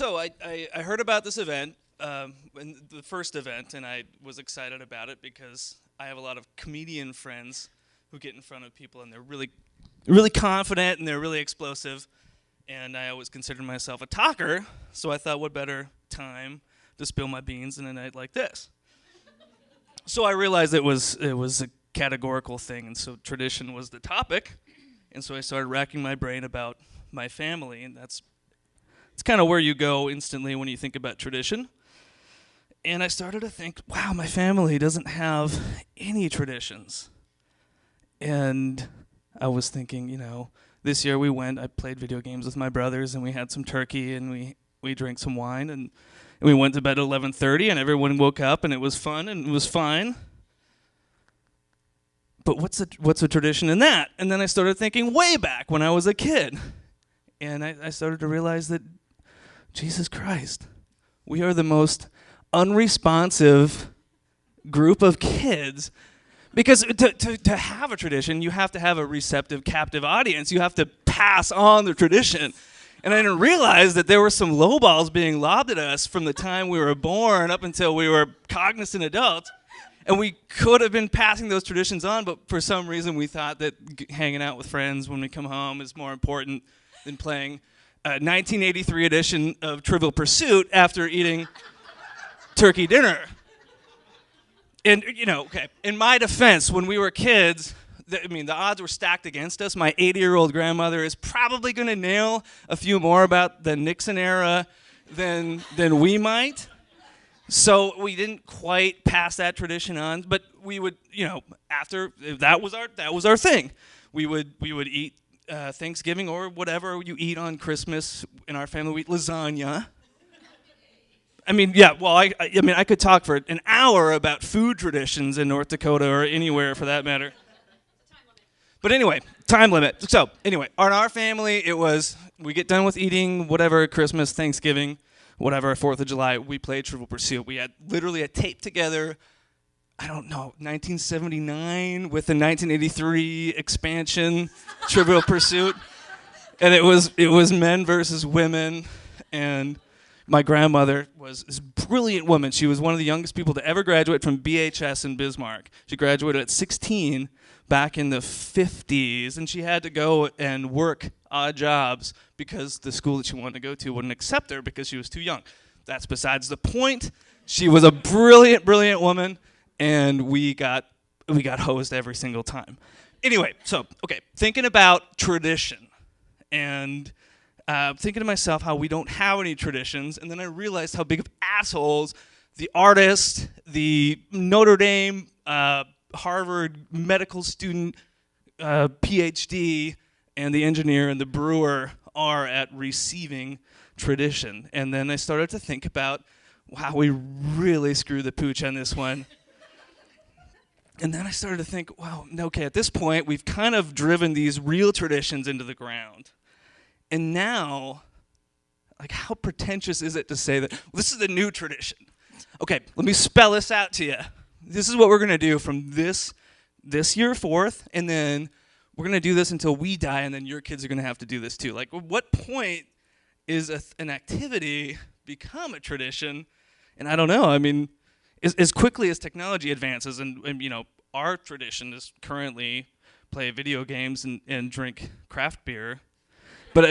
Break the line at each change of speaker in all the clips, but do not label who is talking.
I heard about this event, the first event, and I was excited about it because I have a lot of comedian friends who get in front of people and they're really confident and they're really explosive. And I always considered myself a talker, so I thought, what better time to spill my beans than a night like this? So I realized it was a categorical thing, and so tradition was the topic. And so I started racking my brain about my family, and it's kind of where you go instantly when you think about tradition. And I started to think, wow, my family doesn't have any traditions. And I was thinking, this year I played video games with my brothers, and we had some turkey, and we drank some wine, and we went to bed at 11:30, and everyone woke up, and it was fun, and it was fine. But what's a tradition in that? And then I started thinking way back when I was a kid. And I started to realize that, Jesus Christ, we are the most unresponsive group of kids. Because to have a tradition, you have to have a receptive, captive audience. You have to pass on the tradition. And I didn't realize that there were some low balls being lobbed at us from the time we were born up until we were cognizant adults. And we could have been passing those traditions on, but for some reason we thought that hanging out with friends when we come home is more important than playing a 1983 edition of Trivial Pursuit after eating turkey dinner. And, okay, in my defense, when we were kids, the odds were stacked against us. My 80-year-old grandmother is probably going to nail a few more about the Nixon era than we might. So we didn't quite pass that tradition on, but we would, after that was our thing. We would eat Thanksgiving or whatever you eat on Christmas. In our family, we eat lasagna. I could talk for an hour about food traditions in North Dakota or anywhere for that matter. But anyway, time limit. So anyway, in our family, it was we get done with eating whatever Christmas, Thanksgiving, whatever, 4th of July, we played Trivial Pursuit. We had literally a tape together, 1979 with the 1983 expansion, Trivial Pursuit. And it was men versus women. And my grandmother was this brilliant woman. She was one of the youngest people to ever graduate from BHS in Bismarck. She graduated at 16 back in the 50s, and she had to go and work odd jobs because the school that she wanted to go to wouldn't accept her because she was too young. That's besides the point. She was a brilliant, brilliant woman, and we got hosed every single time. Anyway, thinking about tradition, and thinking to myself how we don't have any traditions, and then I realized how big of assholes the artist, the Notre Dame, Harvard medical student, PhD, and the engineer and the brewer are at receiving tradition. And then I started to think about, wow, we really screwed the pooch on this one. And then I started to think, wow, okay, at this point, we've kind of driven these real traditions into the ground. And now, how pretentious is it to say that this is a new tradition? Okay, let me spell this out to you. This is what we're going to do from this year forth, and then we're going to do this until we die, and then your kids are going to have to do this too. At what point is an activity become a tradition? And I don't know. As quickly as technology advances, and our tradition is currently play video games and drink craft beer. But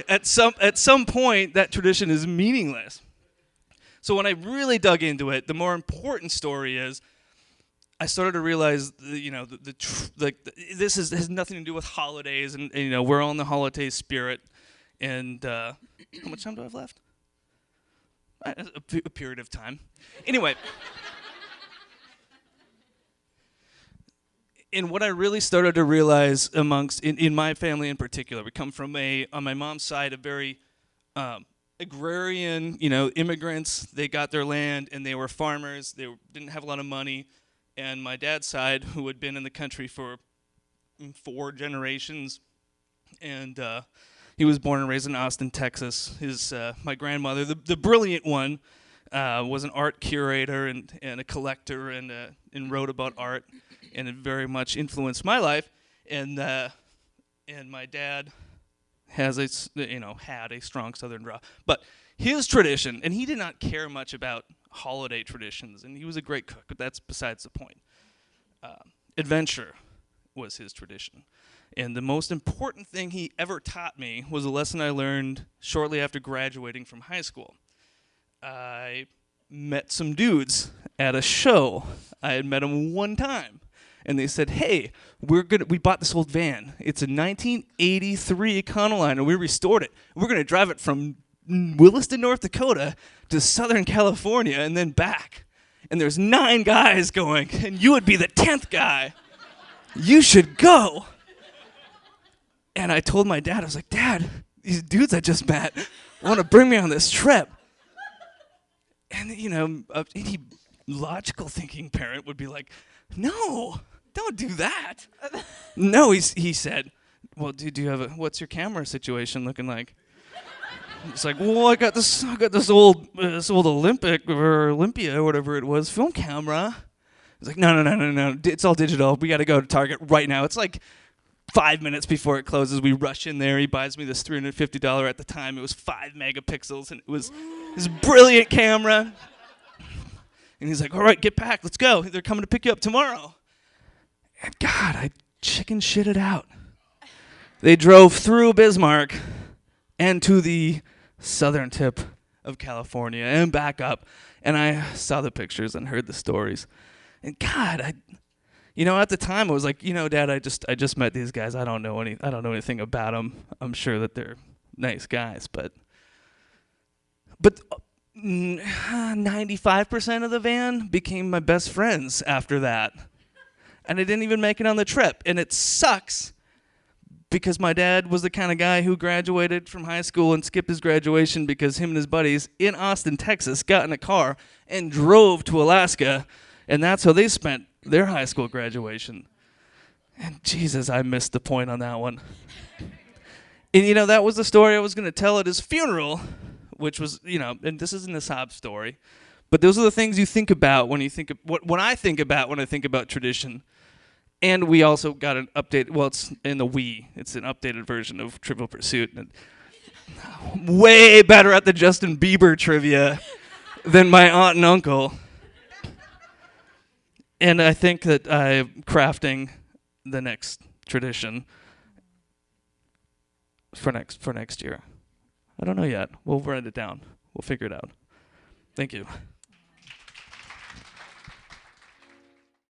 at some point, that tradition is meaningless. So when I really dug into it, the more important story is I started to realize, this has nothing to do with holidays, and we're all in the holiday spirit. And how much time do I have left? A period of time. Anyway. And what I really started to realize in my family in particular, we come from on my mom's side, a very agrarian, immigrants. They got their land and they were farmers. They didn't have a lot of money. And my dad's side, who had been in the country for 4 generations, and he was born and raised in Austin, Texas. My grandmother, the brilliant one, was an art curator and a collector and wrote about art, and it very much influenced my life. And my dad has had a strong Southern draw. But his tradition, and he did not care much about holiday traditions, and he was a great cook, but that's besides the point. Adventure was his tradition. And the most important thing he ever taught me was a lesson I learned shortly after graduating from high school. I met some dudes at a show. I had met them one time. And they said, hey, we bought this old van. It's a 1983 Econoline, and we restored it. We're going to drive it from Williston, North Dakota to Southern California and then back. And there's 9 guys going, and you would be the 10th guy. You should go. And I told my dad, I was like, Dad, these dudes I just met want to bring me on this trip. And, any logical thinking parent would be like, no, don't do that. No, he said, well, do you have what's your camera situation looking like? It's like, well, I got this old Olympic or Olympia or whatever it was, film camera. It's like, no, it's all digital. We got to go to Target right now. It's like 5 minutes before it closes. We rush in there. He buys me this $350 at the time. It was 5 megapixels, and it was this brilliant camera. And he's like, all right, get packed. Let's go. They're coming to pick you up tomorrow. And God, I chicken shitted out. They drove through Bismarck and to the southern tip of California and back up. And I saw the pictures and heard the stories. And God, at the time I was like, Dad, I just met these guys. I don't know anything about them. I'm sure that they're nice guys, but 95% of the van became my best friends after that. And I didn't even make it on the trip. And it sucks because my dad was the kind of guy who graduated from high school and skipped his graduation because him and his buddies in Austin, Texas, got in a car and drove to Alaska. And that's how they spent their high school graduation. And Jesus, I missed the point on that one. And, that was the story I was going to tell at his funeral, which was, and this isn't a sob story, but those are the things you think about when you think of, when I think about tradition. And we also got an update. Well, it's in the Wii. It's an updated version of Trivial Pursuit. And way better at the Justin Bieber trivia than my aunt and uncle. And I think that I'm crafting the next tradition for next year. I don't know yet. We'll write it down. We'll figure it out. Thank you.